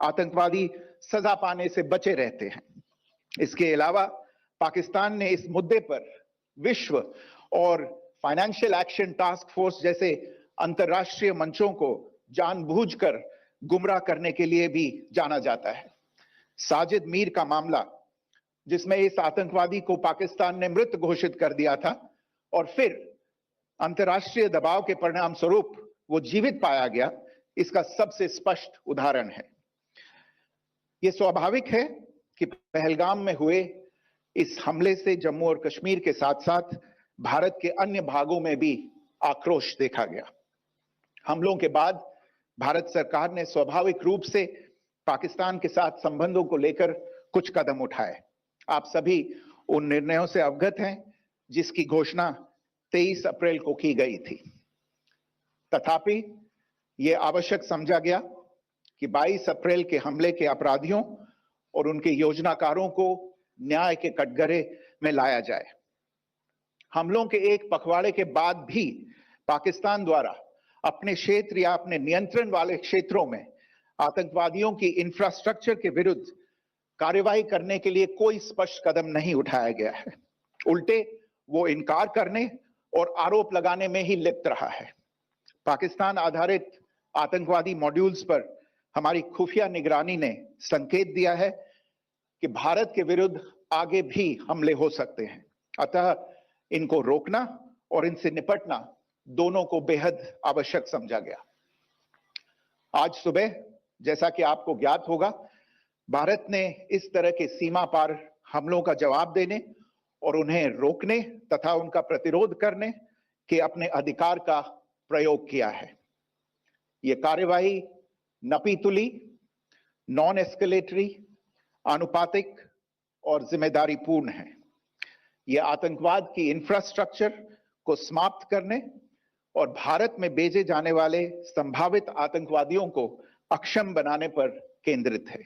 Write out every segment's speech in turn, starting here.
आतंकवादी सजा पाने से बचे रहते हैं। इसके अलावा पाकिस्तान ने इस मुद्दे पर विश्व और फाइनेंशियल एक्शन टास्क फोर्स जैसे अंतर्राष्ट्रीय मंचों को जानबूझकर गुमराह करने के लिए भी जाना जाता है। साजिद मीर का मामला, जिसमें इस आतंकवादी को पाकिस्तान ने मृत घोषित कर दिया था और फिर अंतर्राष्ट्रीय दबाव के परिणाम स्वरूप वो जीवित पाया गया, इसका सबसे स्पष्ट उदाहरण है। यह स्वाभाविक है कि पहलगाम में हुए इस हमले से जम्मू और कश्मीर के साथ साथ भारत के अन्य भागों में भी आक्रोश देखा गया। हमलों के बाद भारत सरकार ने स्वाभाविक रूप से पाकिस्तान के साथ संबंधों को लेकर कुछ कदम उठाए। आप सभी उन निर्णयों से अवगत हैं जिसकी घोषणा 23 अप्रैल को की गई थी। तथापि यह आवश्यक समझा गया कि 22 अप्रैल के हमले के अपराधियों और उनके योजनाकारों को न्याय के कटघरे में लाया जाए। हमलों के एक पखवाड़े के बाद भी पाकिस्तान द्वारा अपने क्षेत्र या अपने नियंत्रण वाले क्षेत्रों में आतंकवादियों की इंफ्रास्ट्रक्चर के विरुद्ध कार्यवाही करने के लिए कोई स्पष्ट कदम नहीं उठाया गया है। उल्टे वो इनकार करने और आरोप लगाने में ही लिप्त रहा है। पाकिस्तान आधारित आतंकवादी मॉड्यूल्स पर हमारी खुफिया निगरानी ने संकेत दिया है कि भारत के विरुद्ध आगे भी हमले हो सकते हैं। अतः इनको रोकना और इनसे निपटना दोनों को बेहद आवश्यक समझा गया। आज सुबह, जैसा कि आपको ज्ञात होगा, भारत ने इस तरह के सीमा पार हमलों का जवाब देने और उन्हें रोकने तथा उनका प्रतिरोध करने के अपने अधिकार का प्रयोग किया है। यह कार्यवाही नपीतुली, नॉन एस्केलेटरी, आनुपातिक और जिम्मेदारीपूर्ण है। यह आतंकवाद की इंफ्रास्ट्रक्चर को समाप्त करने और भारत में भेजे जाने वाले संभावित आतंकवादियों को अक्षम बनाने पर केंद्रित है।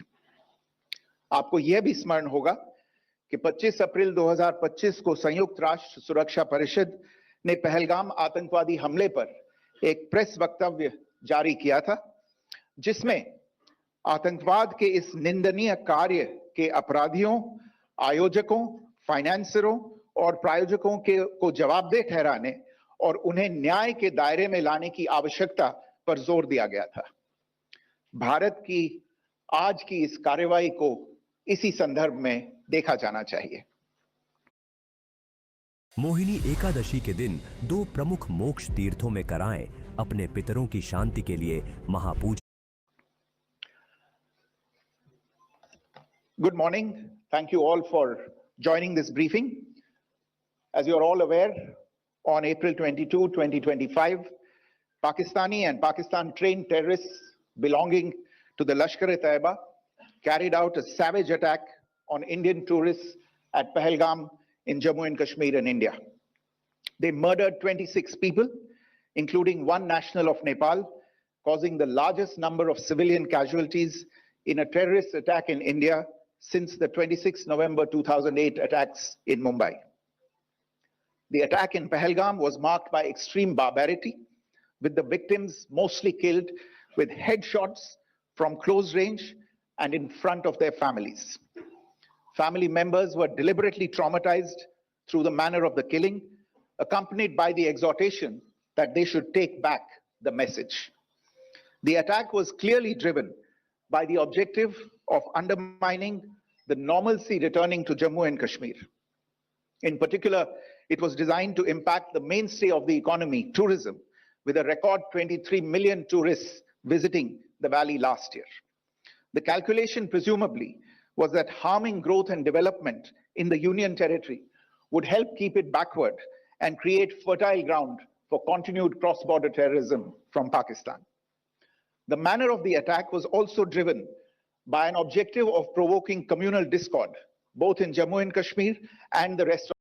आपको यह भी स्मरण होगा कि 25 अप्रैल 2025 को संयुक्त राष्ट्र सुरक्षा परिषद ने पहलगाम आतंकवादी हमले पर एक प्रेस वक्तव्य जारी किया था, जिसमें आतंकवाद के इस निंदनीय कार्य के अपराधियों, आयोजकों, फाइनेंसरों और प्रायोजकों को जवाबदेह ठहराने और उन्हें न्याय के दायरे में लाने की आवश्यकता पर जोर दिया गया था। भारत की आज की इस कार्रवाई को इसी संदर्भ में देखा जाना चाहिए। मोहिनी एकादशी के दिन 2 प्रमुख मोक्ष तीर्थों में कराएं अपने पितरों की शांति के लिए महापूजा। Good morning. Thank you all for joining this briefing. As you are all aware, on April 22, 2025, Pakistani and Pakistan-trained terrorists belonging to the Lashkar-e-Taiba carried out a savage attack on Indian tourists at Pahalgam in Jammu and Kashmir in India. They murdered 26 people, including 1 national of Nepal, causing the largest number of civilian casualties in a terrorist attack in India since the 26 November 2008 attacks in Mumbai. The attack in Pahalgam was marked by extreme barbarity, with the victims mostly killed with headshots from close range and in front of their families. Family members were deliberately traumatized through the manner of the killing, accompanied by the exhortation that they should take back the message. The attack was clearly driven by the objective of undermining the normalcy returning to Jammu and Kashmir. In particular, it was designed to impact the mainstay of the economy, tourism, with a record 23 million tourists visiting the valley last year. The calculation presumably was that harming growth and development in the Union Territory would help keep it backward and create fertile ground for continued cross-border terrorism from Pakistan. The manner of the attack was also driven by an objective of provoking communal discord, both in Jammu and Kashmir and the rest